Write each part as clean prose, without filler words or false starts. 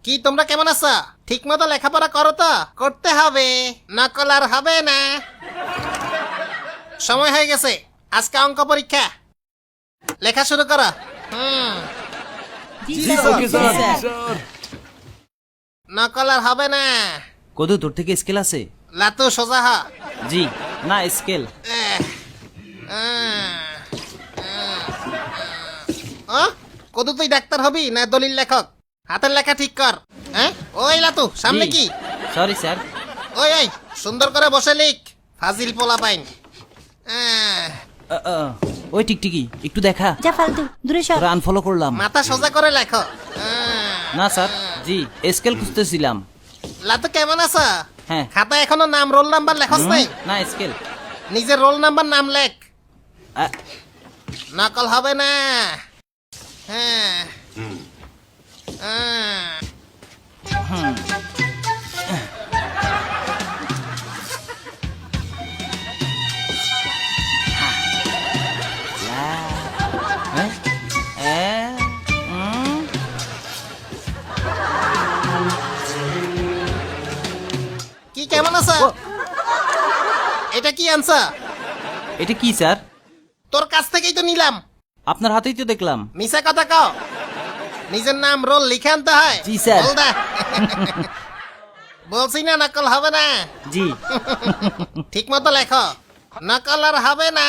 কি তোমরা কেমন আছো? ঠিক মতো লেখাপড়া করো তো? করতে হবে, নকল আর হবে না। সময় হয়ে গেছে, আজকে অঙ্ক পরীক্ষা। লেখা শুরু করো। নকল আর হবে না। কদু তোর থেকে স্কেল আছে? লাতু সোজা হ। জি না স্কেল। কদু তুই ডাক্তার হবি না দলিল লেখক? হাতের লেখা ঠিক কর। হ্যাঁ ওই লাতু সামনে কি? Sorry sir. ওই ওই সুন্দর করে বসে লিখ, ফাজিল পোলা পাইন। ওই টিকটিকি একটু দেখা। যা ফালতু, দূরে সর। তোরা আনফলো করলাম। মাথা সোজা করে লেখো। না স্যার, জি স্কেল খুঁজতেছিলাম। লাতু কেমন আছো? হ্যাঁ। খাতা এখনো নাম রোল নাম্বার লেখস নাই? না স্কেল। নিজের রোল নাম্বার নাম লেখ। নকল হবে না। হ্যাঁ কি কেমন আছো? এটা কি আনসার? এটা কি স্যার? তোর কাছ থেকেই তো নিলাম। আপনার হাতেই তো দেখলাম। মিছা কথা কও। নিজের নাম রোল লিখে আনতে হয়। জি, স্যার। বল দা। বলছি না নকল হবে না। জি। ঠিক মতো লেখো, নকল আর হবে না।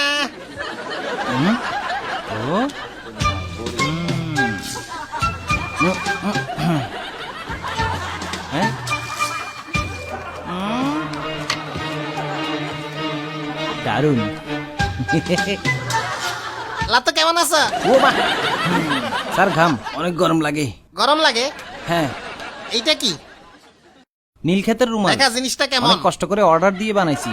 ও হ্যাঁ দারুণ। লাতো কেমন আছো? ও মা, স্যার ঘাম অনেক গরম লাগে। গরম লাগে? হ্যাঁ। এইটা কি? নীলক্ষেতের রুমাল। দেখা জিনিসটা কেমন? অনেক কষ্ট করে অর্ডার দিয়ে বানাইছি।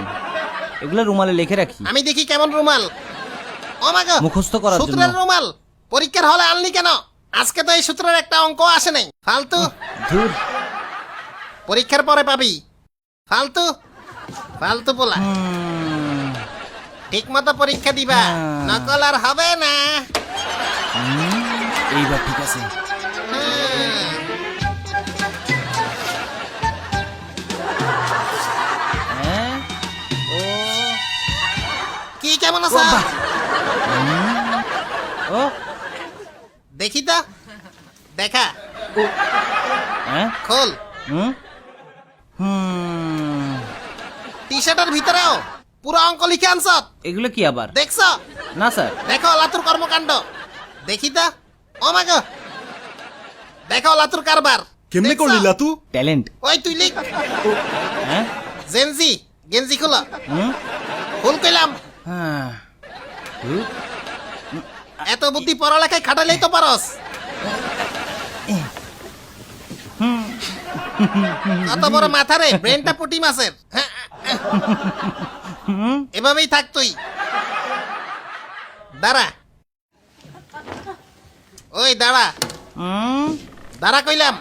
এগুলো রুমালে লিখে রাখি। আমি দেখি কেমন রুমাল। ও মা গো, মুখস্থ করার জন্য। সূত্রের রুমাল পরীক্ষার হলে আনলি কেন? আজকে তো এই সূত্রের একটা অঙ্ক আসে নাই। ফালতু। ধুর। পরীক্ষার পরে পাবি। ফালতু ফালতু পোলা। ঠিক মতো পরীক্ষা দিবা, নকল আর হবে না। এইবার ঠিক আছে। হ্যাঁ ও কি কেমন আছো? ও দেখি তো, দেখা। হ্যাঁ খোল। টি শার্টের ভিতরেও পুরো অঙ্ক লিখে আনছ। এগুলো কি আবার? দেখছ? না স্যার। দেখো লাতুর কর্মকাণ্ড। দেখি তো। ও মা গো, দেখো লাতুর কারবার। কেমনে দেখছো? করলি লাতু? ট্যালেন্ট। ওই তুই লিখ। হ্যাঁ জেনজি গেঞ্জি খোলা। হুম ফুল কইলাম। হ্যাঁ এত বুদ্ধি পড়ালেখায় খাটালেই তো পারস। কত বড় মাথা রে, ব্রেনটা পুটি মাছের। এভাবেই থাক তুই। দাঁড়া, ওই দাঁড়া। দাঁড়া কইলাম।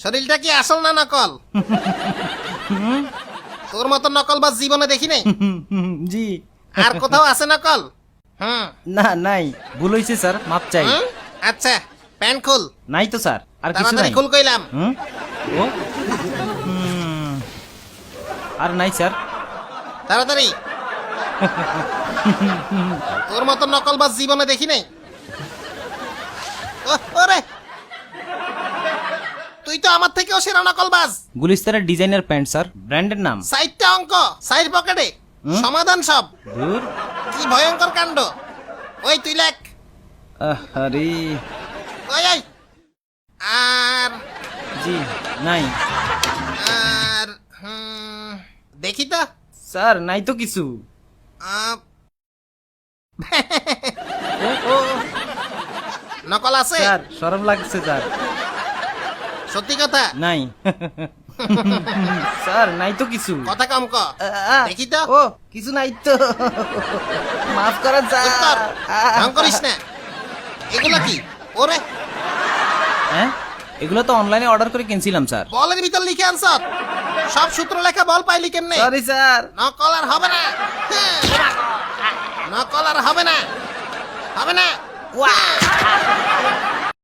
শরীরটা কি আসল না নকল? তোর মতো নকল বা জীবনে দেখি নাই। জি। আর কোথাও আছে নকল? না নাই, ভুল হয়েছে স্যার, মাপ চাই। আচ্ছা, প্যান্ট খুল। নাই তো স্যার, আর কিছু তাড়াতাড়ি নাই। খুল কইলাম। ও আর নাই স্যার। তাড়াতাড়ি। তোর মতো নকল বাস জীবনে দেখি নাই। ওরে, তুই তো আমার থেকেও সেরা নকল বাস। গুলিস্তানের ডিজাইনার প্যান্ট স্যার, ব্র্যান্ডের নাম। সাইডটা অঙ্ক, সাইড পকেটে সমাধান সব। ধুর। কি ভয়ঙ্কর কাণ্ড। ওই তুই লেখ। আরে ওই ওই। আর জি নাই। আর দেখি তো। স্যার নাই তো কিছু। আহ, নকল আছে? স্যার শরম লাগছে স্যার। সত্যি কথা? নাই। স্যার নাই তো কিছু। কথা কম ক। দেখি তো। ও কিছু নাই তো। মাফ করেন স্যার। উত্তর ঢং করিস না। এগুলো কি? ওরে, হ্যাঁ এগুলো তো অনলাইনে অর্ডার করে কিনছিলাম স্যার। বলের ভিতর লিখে আনছ। সব সূত্র লেখা বল পাইলি কেমনে? Sorry sir. নকল আর হবে না। নকল আর হবে না। হবে না।